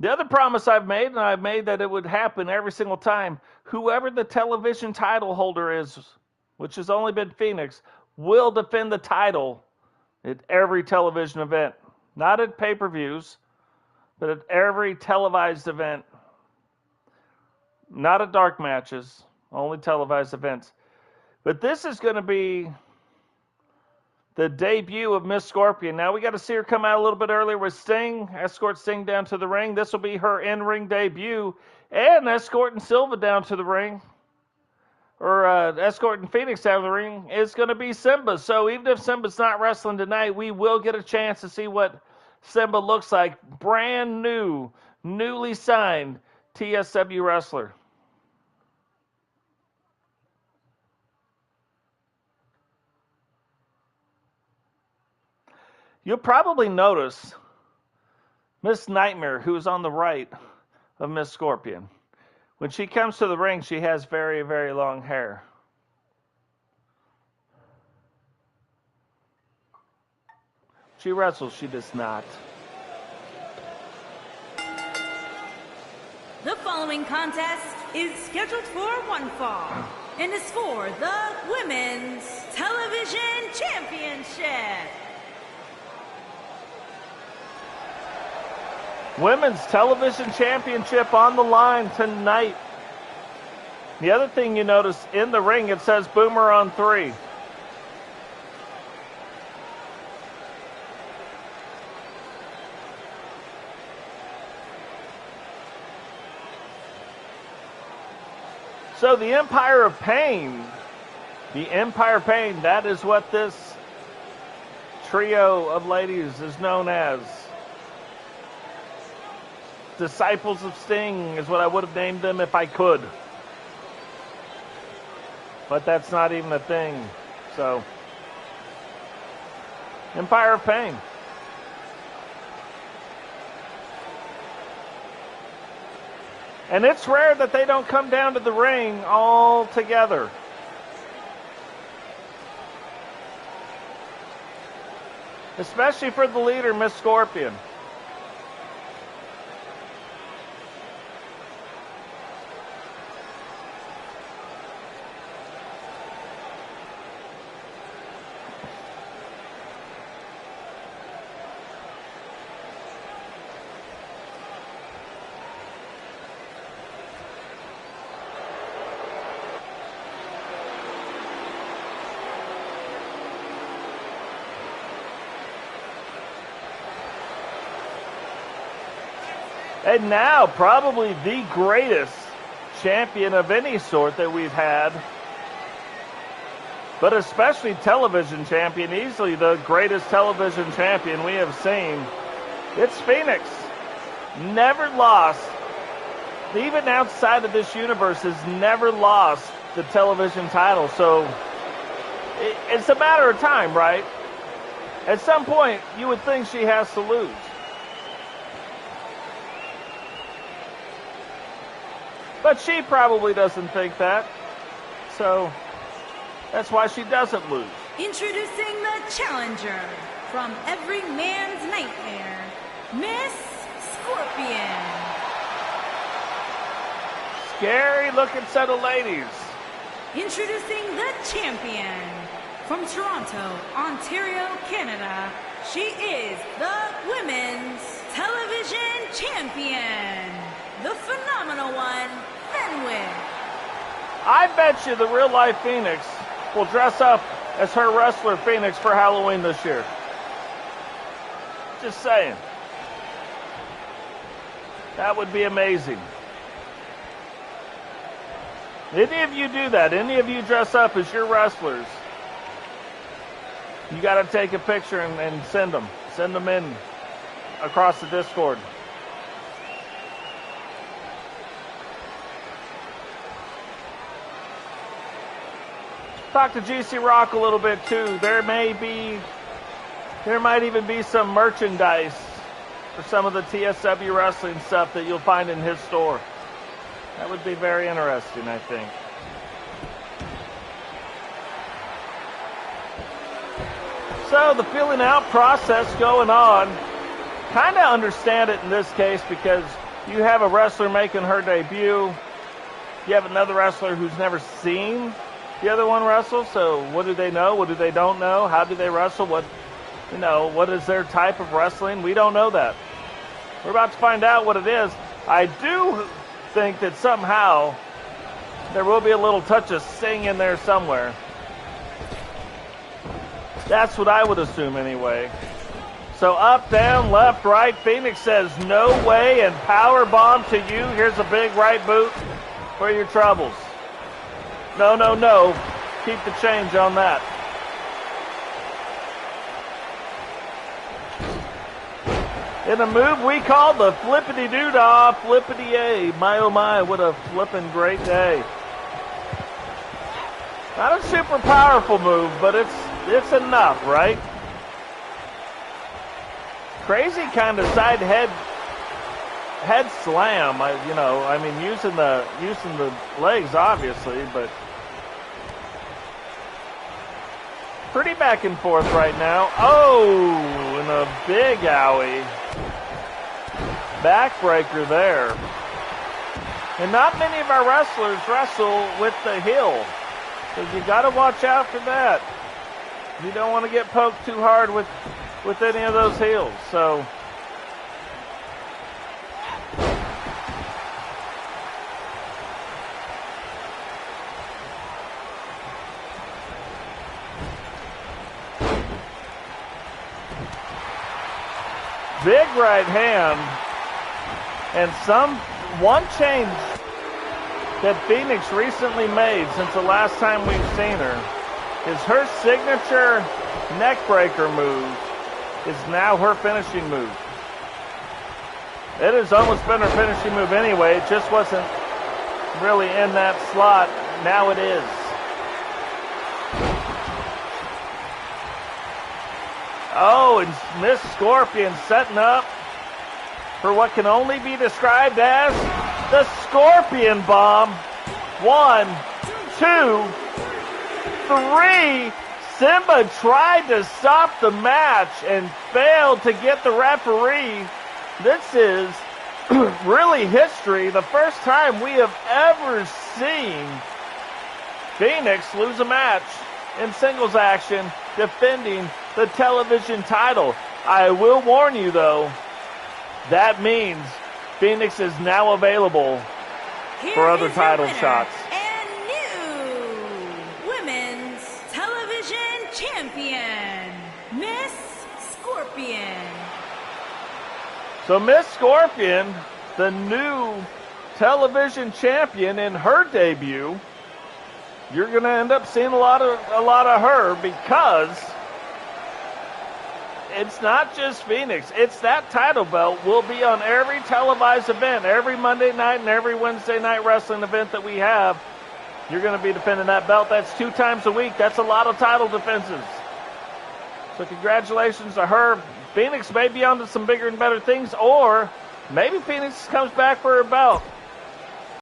The other promise I've made, and I've made that it would happen every single time, whoever the television title holder is, which has only been Phoenix, will defend the title at every television event. Not at pay-per-views, but at every televised event. Not at dark matches, only televised events. But this is going to be the debut of Miss Scorpion. Now we got to see her come out a little bit earlier with Sting, escort Sting down to the ring. This will be her in-ring debut, and escorting Silva down to the ring, or escorting Phoenix down to the ring, is going to be Simba. So even if Simba's not wrestling tonight, we will get a chance to see what Simba looks like. Brand new, newly signed TSW wrestler. You'll probably notice Miss Nightmare, who's on the right of Miss Scorpion. When she comes to the ring, she has very, very long hair. She wrestles, she does not. The following contest is scheduled for one fall and is for the Women's Television Championship. Women's Television Championship on the line tonight. The other thing you notice in the ring, it says Boomer on 3. So the Empire of Pain, that is what this trio of ladies is known as. Disciples of Sting is what I would have named them if I could. But that's not even a thing. So, Empire of Pain. And it's rare that they don't come down to the ring all together. Especially for the leader, Miss Scorpion. And now, probably the greatest champion of any sort that we've had, but especially television champion, easily the greatest television champion we have seen. It's Phoenix. Never lost, even outside of this universe, has never lost the television title. So it's a matter of time, right? At some point, you would think she has to lose. But she probably doesn't think that. So that's why she doesn't lose. Introducing the challenger from every man's nightmare, Miss Scorpion. Scary looking set of ladies. Introducing the champion from Toronto, Ontario, Canada. She is the Women's Television Champion, the phenomenal one, Fenwick. I bet you the real life Phoenix will dress up as her wrestler Phoenix for Halloween this year. Just saying. That would be amazing. Any of you do that, any of you dress up as your wrestlers, you got to take a picture and send them. Send them in across the Discord. Talk to GC Rock a little bit too. There might even be some merchandise for some of the TSW wrestling stuff that you'll find in his store. That would be very interesting, I think. So the filling out process going on. Kind of understand it in this case because You have a wrestler making her debut. You have another wrestler who's never seen the other one wrestle. So what do they know? What do they don't know? How do they wrestle? What is their type of wrestling? We don't know that. We're about to find out what it is. I do think that somehow there will be a little touch of Sting in there somewhere. That's what I would assume anyway. So up, down, left, right. Phoenix says no way and power bomb to you. Here's a big right boot for your troubles. No, no, no. Keep the change on that. In a move we call the flippity-doo-dah, flippity-a. My, oh my, what a flippin' great day. Not a super powerful move, but it's enough, right? Crazy kind of side head slam. Using the legs obviously, but pretty back and forth right now. Oh, and a big owie. Backbreaker there. And not many of our wrestlers wrestle with the heel. So you got to watch out for that. You don't want to get poked too hard with any of those heels. So big right hand, and one change that Phoenix recently made since the last time we've seen her is her signature neckbreaker move is now her finishing move. It has almost been her finishing move anyway. It just wasn't really in that slot. Now it is. Oh, and Miss Scorpion setting up for what can only be described as the Scorpion Bomb. 1, 2, 3. Simba tried to stop the match and failed to get the referee. This is really history. The first time we have ever seen Phoenix lose a match in singles action defending the television title. I will warn you though, that means Phoenix is now available for other title shots. And new women's television champion, Miss Scorpion. So Miss Scorpion, the new television champion in her debut, you're going to end up seeing a lot of her because it's not just Phoenix. It's that title belt will be on every televised event, every Monday night and every Wednesday night wrestling event that we have. You're going to be defending that belt. That's 2 times a week. That's a lot of title defenses. So congratulations to her. Phoenix may be on to some bigger and better things, or maybe Phoenix comes back for her belt.